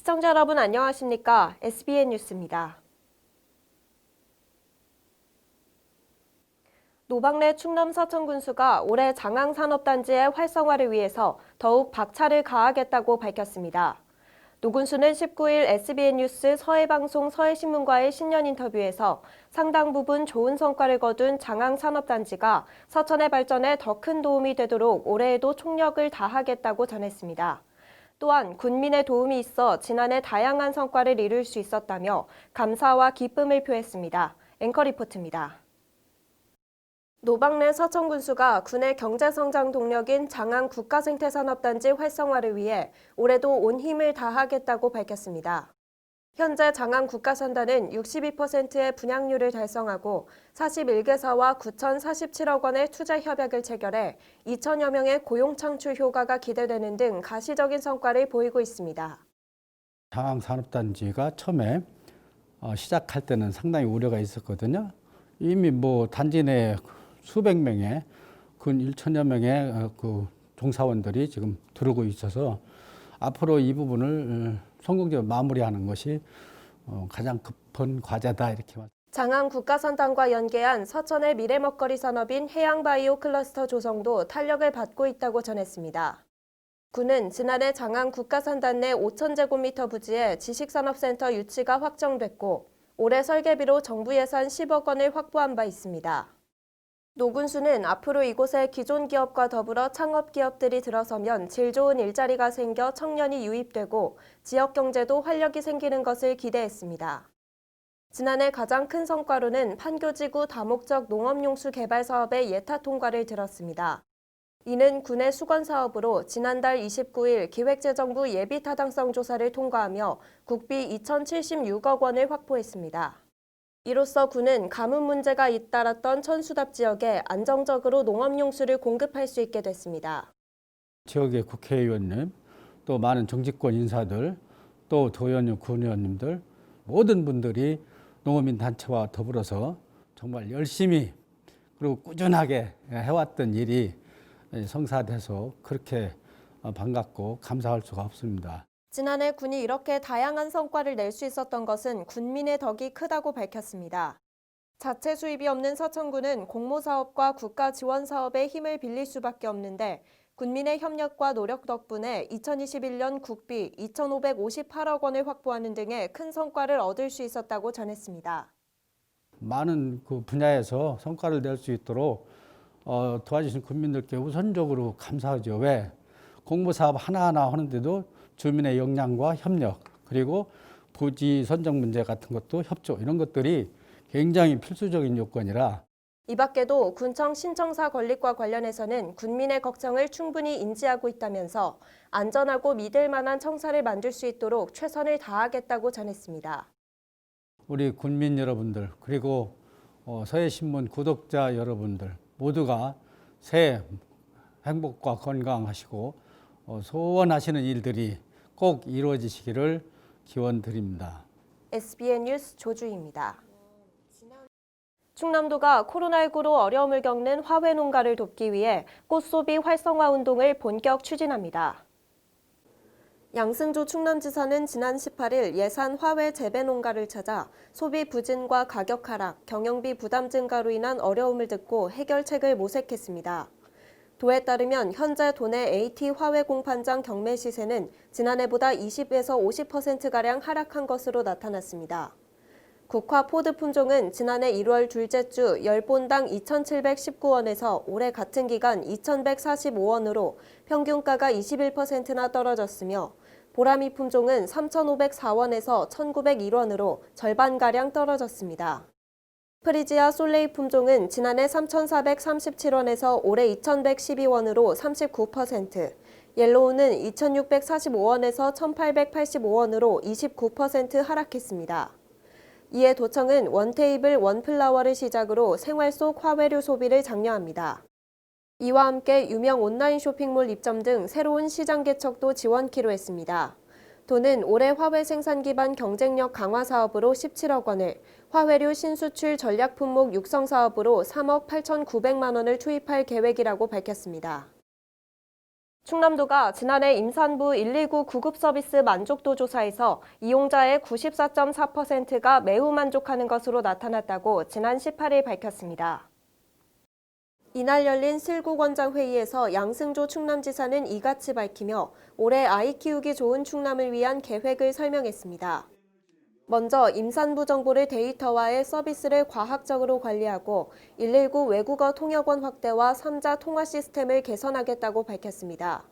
시청자 여러분 안녕하십니까? SBN 뉴스입니다. 노박래 충남 서천군수가 올해 장항산업단지의 활성화를 위해서 더욱 박차를 가하겠다고 밝혔습니다. 노 군수는 19일 SBN 뉴스 서해방송 서해신문과의 신년 인터뷰에서 상당 부분 좋은 성과를 거둔 장항산업단지가 서천의 발전에 더 큰 도움이 되도록 올해에도 총력을 다하겠다고 전했습니다. 또한 군민의 도움이 있어 지난해 다양한 성과를 이룰 수 있었다며 감사와 기쁨을 표했습니다. 앵커 리포트입니다. 노박래 서천군수가 군의 경제성장 동력인 장항 국가생태산업단지 활성화를 위해 올해도 온 힘을 다하겠다고 밝혔습니다. 현재 장항 국가산단은 62%의 분양률을 달성하고 41개사와 9,047억 원의 투자 협약을 체결해 2천여 명의 고용 창출 효과가 기대되는 등 가시적인 성과를 보이고 있습니다. 장항 산업단지가 처음에 시작할 때는 상당히 우려가 있었거든요. 이미 단지 내 수백 명의 근 1천여 명의 그 종사원들이 지금 들어오고 있어서 앞으로 이 부분을 성공적으로 마무리하는 것이 가장 급한 과제다 이렇게. 장항 국가산단과 연계한 서천의 미래 먹거리 산업인 해양바이오 클러스터 조성도 탄력을 받고 있다고 전했습니다. 군은 지난해 장항 국가산단 내 5,000제곱미터 부지에 지식산업센터 유치가 확정됐고 올해 설계비로 정부 예산 10억 원을 확보한 바 있습니다. 노 군수는 앞으로 이곳에 기존 기업과 더불어 창업 기업들이 들어서면 질 좋은 일자리가 생겨 청년이 유입되고 지역 경제도 활력이 생기는 것을 기대했습니다. 지난해 가장 큰 성과로는 판교지구 다목적 농업용수 개발 사업의 예타 통과를 들었습니다. 이는 군의 수건 사업으로 지난달 29일 기획재정부 예비타당성 조사를 통과하며 국비 2,076억 원을 확보했습니다. 이로써 군은 가뭄 문제가 잇따랐던 천수답 지역에 안정적으로 농업용수를 공급할 수 있게 됐습니다. 지역의 국회의원님, 또 많은 정치권 인사들, 또 도의원님, 군의원님들 모든 분들이 농어민 단체와 더불어서 정말 열심히 그리고 꾸준하게 해왔던 일이 성사돼서 그렇게 반갑고 감사할 수가 없습니다. 지난해 군이 이렇게 다양한 성과를 낼 수 있었던 것은 군민의 덕이 크다고 밝혔습니다. 자체 수입이 없는 서천군은 공모사업과 국가지원사업에 힘을 빌릴 수밖에 없는데 군민의 협력과 노력 덕분에 2021년 국비 2,558억 원을 확보하는 등의 큰 성과를 얻을 수 있었다고 전했습니다. 많은 그 분야에서 성과를 낼 수 있도록 도와주신 국민들께 우선적으로 감사하죠. 왜? 공모사업 하나하나 하는데도 주민의 역량과 협력, 그리고 부지 선정 문제 같은 것도 협조, 이런 것들이 굉장히 필수적인 요건이라. 이 밖에도 군청 신청사 건립과 관련해서는 군민의 걱정을 충분히 인지하고 있다면서 안전하고 믿을 만한 청사를 만들 수 있도록 최선을 다하겠다고 전했습니다. 우리 군민 여러분들, 그리고 서해신문 구독자 여러분들 모두가 새해 행복과 건강하시고 소원하시는 일들이 꼭 이루어지시기를 기원드립니다. SBN 뉴스 조주희입니다. 충남도가 코로나19로 어려움을 겪는 화훼 농가를 돕기 위해 꽃소비 활성화 운동을 본격 추진합니다. 양승조 충남지사는 지난 18일 예산 화훼 재배 농가를 찾아 소비 부진과 가격 하락, 경영비 부담 증가로 인한 어려움을 듣고 해결책을 모색했습니다. 도에 따르면 현재 도내 AT 화훼 공판장 경매 시세는 지난해보다 20에서 50%가량 하락한 것으로 나타났습니다. 국화 포드 품종은 지난해 1월 둘째 주 10본당 2,719원에서 올해 같은 기간 2,145원으로 평균가가 21%나 떨어졌으며 보라미 품종은 3,504원에서 1,901원으로 절반가량 떨어졌습니다. 프리지아 솔레이 품종은 지난해 3,437원에서 올해 2,112원으로 39%, 옐로우는 2,645원에서 1,885원으로 29% 하락했습니다. 이에 도청은 원테이블 원플라워를 시작으로 생활 속 화훼류 소비를 장려합니다. 이와 함께 유명 온라인 쇼핑몰 입점 등 새로운 시장 개척도 지원키로 했습니다. 도는 올해 화훼 생산 기반 경쟁력 강화 사업으로 17억 원을, 화훼류 신수출 전략 품목 육성 사업으로 3억 8,900만 원을 투입할 계획이라고 밝혔습니다. 충남도가 지난해 임산부 119 구급 서비스 만족도 조사에서 이용자의 94.4%가 매우 만족하는 것으로 나타났다고 지난 18일 밝혔습니다. 이날 열린 실국원장 회의에서 양승조 충남지사는 이같이 밝히며 올해 아이 키우기 좋은 충남을 위한 계획을 설명했습니다. 먼저 임산부 정보를 데이터화해 서비스를 과학적으로 관리하고 119 외국어 통역원 확대와 3자 통화 시스템을 개선하겠다고 밝혔습니다.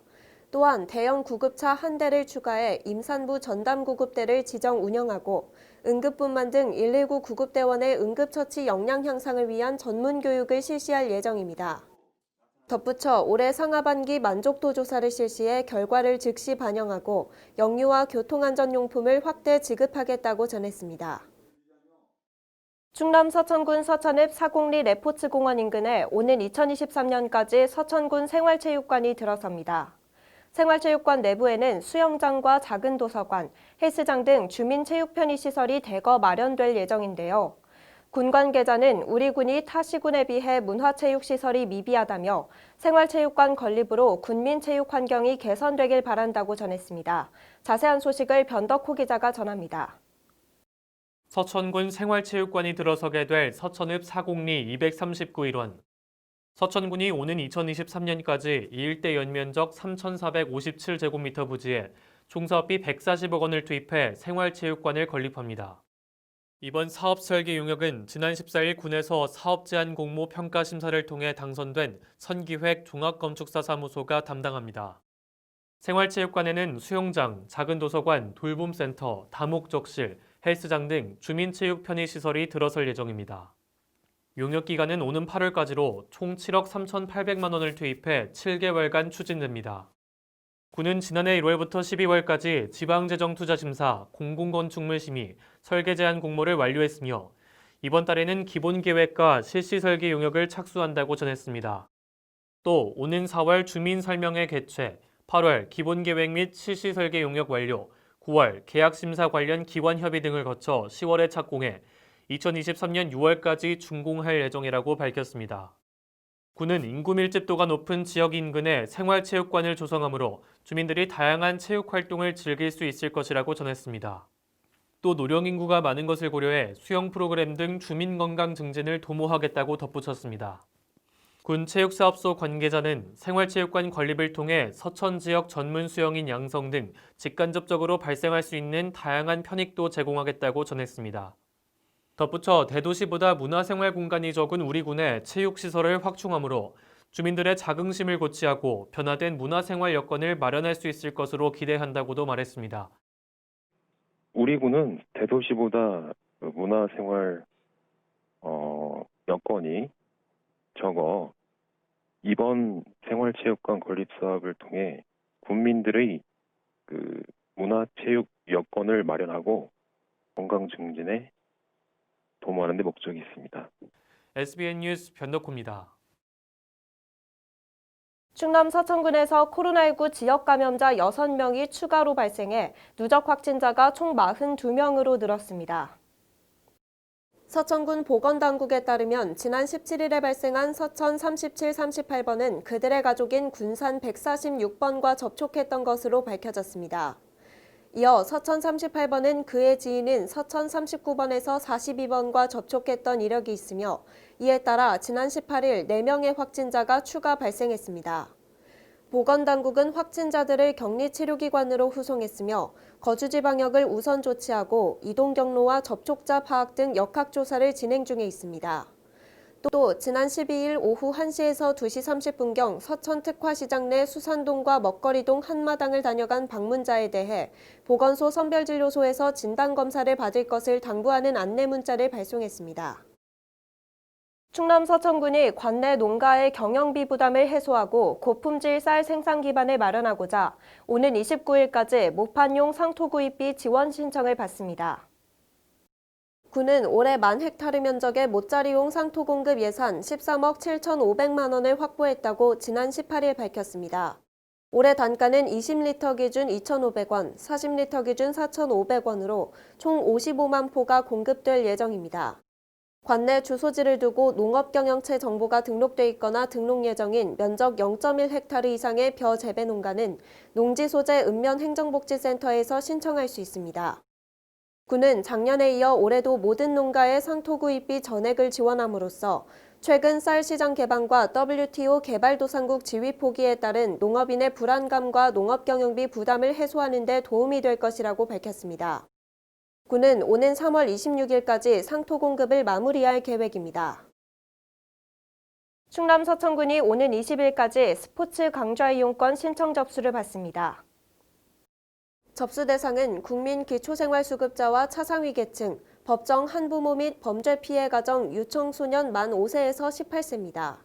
또한 대형 구급차 한 대를 추가해 임산부 전담 구급대를 지정 운영하고 응급분만 등 119 구급대원의 응급처치 역량 향상을 위한 전문 교육을 실시할 예정입니다. 덧붙여 올해 상하반기 만족도 조사를 실시해 결과를 즉시 반영하고 영유아 교통안전용품을 확대 지급하겠다고 전했습니다. 충남 서천군 서천읍 사곡리 레포츠공원 인근에 오는 2023년까지 서천군 생활체육관이 들어섭니다. 생활체육관 내부에는 수영장과 작은 도서관, 헬스장 등 주민체육 편의시설이 대거 마련될 예정인데요. 군 관계자는 우리 군이 타 시군에 비해 문화체육시설이 미비하다며 생활체육관 건립으로 군민체육 환경이 개선되길 바란다고 전했습니다. 자세한 소식을 변덕호 기자가 전합니다. 서천군 생활체육관이 들어서게 될 서천읍 사곡리 239일원. 서천군이 오는 2023년까지 이 일대 연면적 3,457제곱미터 부지에 총사업비 140억 원을 투입해 생활체육관을 건립합니다. 이번 사업 설계 용역은 지난 14일 군에서 사업 제안 공모 평가 심사를 통해 당선된 선기획 종합건축사 사무소가 담당합니다. 생활체육관에는 수영장, 작은 도서관, 돌봄센터, 다목적실, 헬스장 등 주민체육 편의시설이 들어설 예정입니다. 용역 기간은 오는 8월까지로 총 7억 3,800만 원을 투입해 7개월간 추진됩니다. 군은 지난해 1월부터 12월까지 지방재정투자심사, 공공건축물 심의, 설계 제안 공모를 완료했으며 이번 달에는 기본계획과 실시설계 용역을 착수한다고 전했습니다. 또 오는 4월 주민설명회 개최, 8월 기본계획 및 실시설계 용역 완료, 9월 계약심사 관련 기관 협의 등을 거쳐 10월에 착공해 2023년 6월까지 준공할 예정이라고 밝혔습니다. 군은 인구 밀집도가 높은 지역 인근에 생활체육관을 조성하므로 주민들이 다양한 체육 활동을 즐길 수 있을 것이라고 전했습니다. 또 노령 인구가 많은 것을 고려해 수영 프로그램 등 주민 건강 증진을 도모하겠다고 덧붙였습니다. 군 체육사업소 관계자는 생활체육관 건립을 통해 서천 지역 전문 수영인 양성 등 직간접적으로 발생할 수 있는 다양한 편익도 제공하겠다고 전했습니다. 덧붙여 대도시보다 문화생활 공간이 적은 우리 군의 체육시설을 확충하므로 주민들의 자긍심을 고취하고 변화된 문화생활 여건을 마련할 수 있을 것으로 기대한다고도 말했습니다. 우리 군은 대도시보다 문화생활 여건이 적어 이번 생활체육관 건립 사업을 통해 군민들의 문화체육 여건을 마련하고 건강 증진에 도모하는 데 목적이 있습니다. SBN 뉴스 변덕호입니다. 충남 서천군에서 코로나19 지역 감염자 6명이 추가로 발생해 누적 확진자가 총 42명으로 늘었습니다. 서천군 보건당국에 따르면 지난 17일에 발생한 서천 3738번은 그들의 가족인 군산 146번과 접촉했던 것으로 밝혀졌습니다. 이어 서천 38번은 그의 지인인 서천 39번에서 42번과 접촉했던 이력이 있으며 이에 따라 지난 18일 4명의 확진자가 추가 발생했습니다. 보건당국은 확진자들을 격리치료기관으로 후송했으며 거주지 방역을 우선 조치하고 이동 경로와 접촉자 파악 등 역학조사를 진행 중에 있습니다. 또 지난 12일 오후 1시에서 2시 30분경 서천 특화시장 내 수산동과 먹거리동 한마당을 다녀간 방문자에 대해 보건소 선별진료소에서 진단검사를 받을 것을 당부하는 안내 문자를 발송했습니다. 충남 서천군이 관내 농가의 경영비 부담을 해소하고 고품질 쌀 생산 기반을 마련하고자 오는 29일까지 모판용 상토구입비 지원 신청을 받습니다. 군은 올해 10,000헥타르 면적의 모짜리용 상토 공급 예산 13억 7,500만 원을 확보했다고 지난 18일 밝혔습니다. 올해 단가는 20리터 기준 2,500원, 40리터 기준 4,500원으로 총 55만 포가 공급될 예정입니다. 관내 주소지를 두고 농업경영체 정보가 등록돼 있거나 등록 예정인 면적 0.1헥타르 이상의 벼 재배 농가는 농지 소재 읍면행정복지센터에서 신청할 수 있습니다. 군은 작년에 이어 올해도 모든 농가에 상토 구입비 전액을 지원함으로써 최근 쌀 시장 개방과 WTO 개발도상국 지위 포기에 따른 농업인의 불안감과 농업경영비 부담을 해소하는 데 도움이 될 것이라고 밝혔습니다. 군은 오는 3월 26일까지 상토 공급을 마무리할 계획입니다. 충남 서천군이 오는 20일까지 스포츠 강좌 이용권 신청 접수를 받습니다. 접수 대상은 국민 기초생활수급자와 차상위계층, 법정 한부모 및 범죄 피해 가정 유청소년 만 5세에서 18세입니다.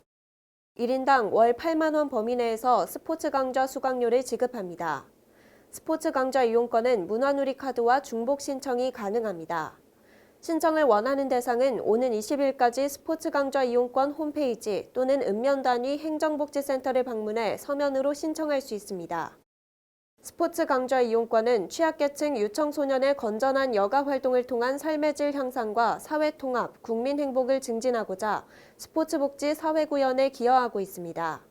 1인당 월 8만 원 범위 내에서 스포츠 강좌 수강료를 지급합니다. 스포츠 강좌 이용권은 문화누리 카드와 중복 신청이 가능합니다. 신청을 원하는 대상은 오는 20일까지 스포츠 강좌 이용권 홈페이지 또는 읍면 단위 행정복지센터를 방문해 서면으로 신청할 수 있습니다. 스포츠 강좌 이용권은 취약계층 유청소년의 건전한 여가 활동을 통한 삶의 질 향상과 사회통합, 국민 행복을 증진하고자 스포츠복지 사회구현에 기여하고 있습니다.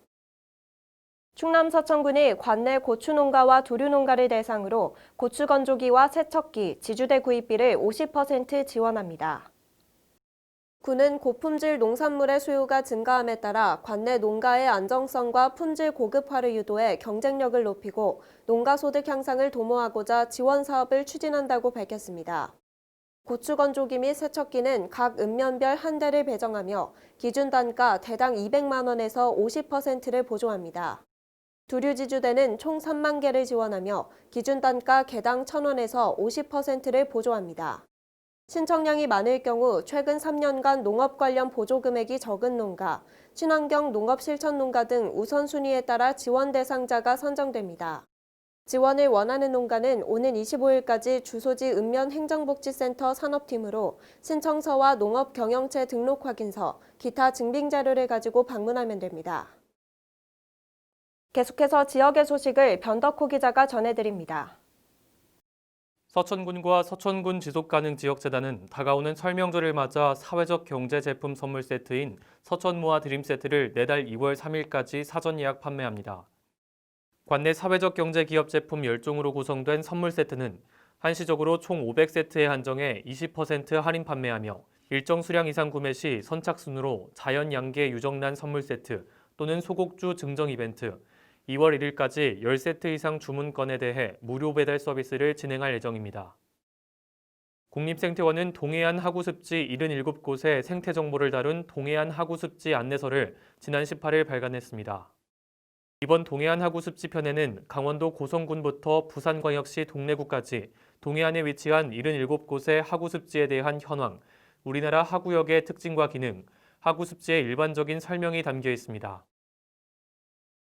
충남 서천군이 관내 고추농가와 두류농가를 대상으로 고추 건조기와 세척기, 지주대 구입비를 50% 지원합니다. 군은 고품질 농산물의 수요가 증가함에 따라 관내 농가의 안정성과 품질 고급화를 유도해 경쟁력을 높이고 농가 소득 향상을 도모하고자 지원 사업을 추진한다고 밝혔습니다. 고추 건조기 및 세척기는 각 읍면별 한 대를 배정하며 기준 단가 대당 200만 원에서 50%를 보조합니다. 두류지주대는 총 3만 개를 지원하며 기준 단가 개당 1,000원에서 50%를 보조합니다. 신청량이 많을 경우 최근 3년간 농업 관련 보조 금액이 적은 농가, 친환경 농업 실천 농가 등 우선순위에 따라 지원 대상자가 선정됩니다. 지원을 원하는 농가는 오는 25일까지 주소지 읍면 행정복지센터 산업팀으로 신청서와 농업 경영체 등록 확인서, 기타 증빙 자료를 가지고 방문하면 됩니다. 계속해서 지역의 소식을 변덕호 기자가 전해드립니다. 서천군과 서천군 지속가능지역재단은 다가오는 설 명절을 맞아 사회적 경제 제품 선물 세트인 서천모아 드림 세트를 내달 2월 3일까지 사전 예약 판매합니다. 관내 사회적 경제 기업 제품 10종으로 구성된 선물 세트는 한시적으로 총 500세트에 한정해 20% 할인 판매하며 일정 수량 이상 구매 시 선착순으로 자연 양계 유정란 선물 세트 또는 소곡주 증정 이벤트, 2월 1일까지 10세트 이상 주문건에 대해 무료 배달 서비스를 진행할 예정입니다. 국립생태원은 동해안 하구습지 77곳의 생태 정보를 다룬 동해안 하구습지 안내서를 지난 18일 발간했습니다. 이번 동해안 하구습지 편에는 강원도 고성군부터 부산광역시 동래구까지 동해안에 위치한 77곳의 하구습지에 대한 현황, 우리나라 하구역의 특징과 기능, 하구습지의 일반적인 설명이 담겨 있습니다.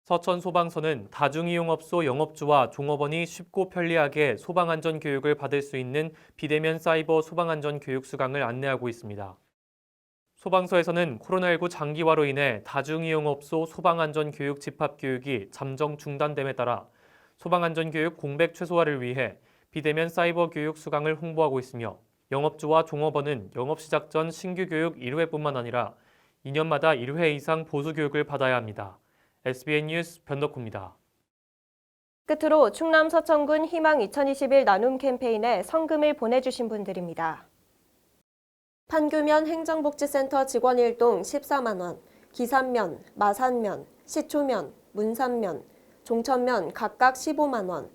서천소방서는 다중이용업소 영업주와 종업원이 쉽고 편리하게 소방안전교육을 받을 수 있는 비대면 사이버 소방안전교육 수강을 안내하고 있습니다. 소방서에서는 코로나19 장기화로 인해 다중이용업소 소방안전교육 집합교육이 잠정 중단됨에 따라 소방안전교육 공백 최소화를 위해 비대면 사이버 교육 수강을 홍보하고 있으며 영업주와 종업원은 영업 시작 전 신규 교육 1회뿐만 아니라 2년마다 1회 이상 보수 교육을 받아야 합니다. SBN 뉴스 변덕호입니다. 끝으로 충남 서천군 희망 2021 나눔 캠페인에 성금을 보내주신 분들입니다. 판교면 행정복지센터 직원 1동 14만 원, 기산면, 마산면, 시초면, 문산면, 종천면 각각 15만 원,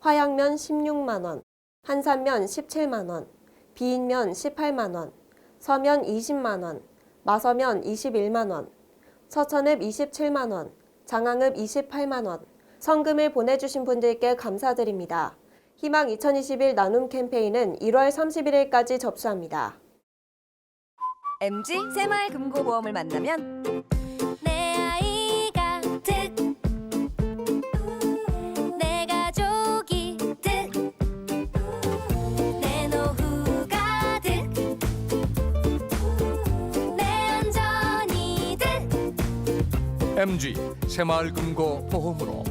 화양면 16만 원, 한산면 17만 원, 비인면 18만 원, 서면 20만 원, 마서면 21만 원, 서천읍 27만 원, 장항읍 28만 원, 성금을 보내주신 분들께 감사드립니다. 희망 2021 나눔 캠페인은 1월 31일까지 접수합니다. MG 새마을금고보험을 만나면 내 아이가 득, 내 가족이 득, 내 노후가 득, 내 안전이 득, MG 새마을금고보험으로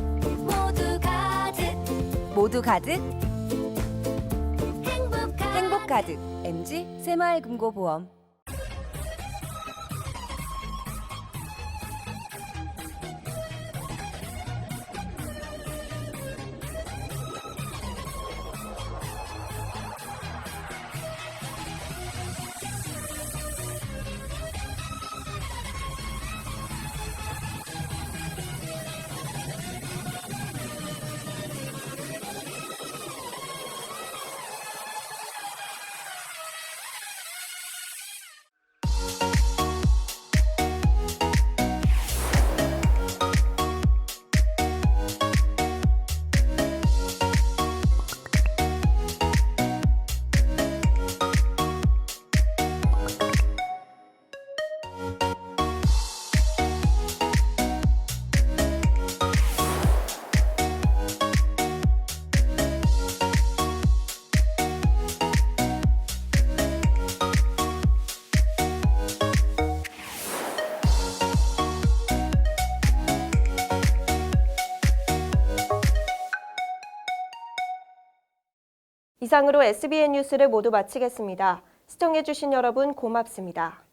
모두 가득, 행복 가득 MG 새마을금고보험. 이상으로 SBN 뉴스를 모두 마치겠습니다. 시청해주신 여러분 고맙습니다.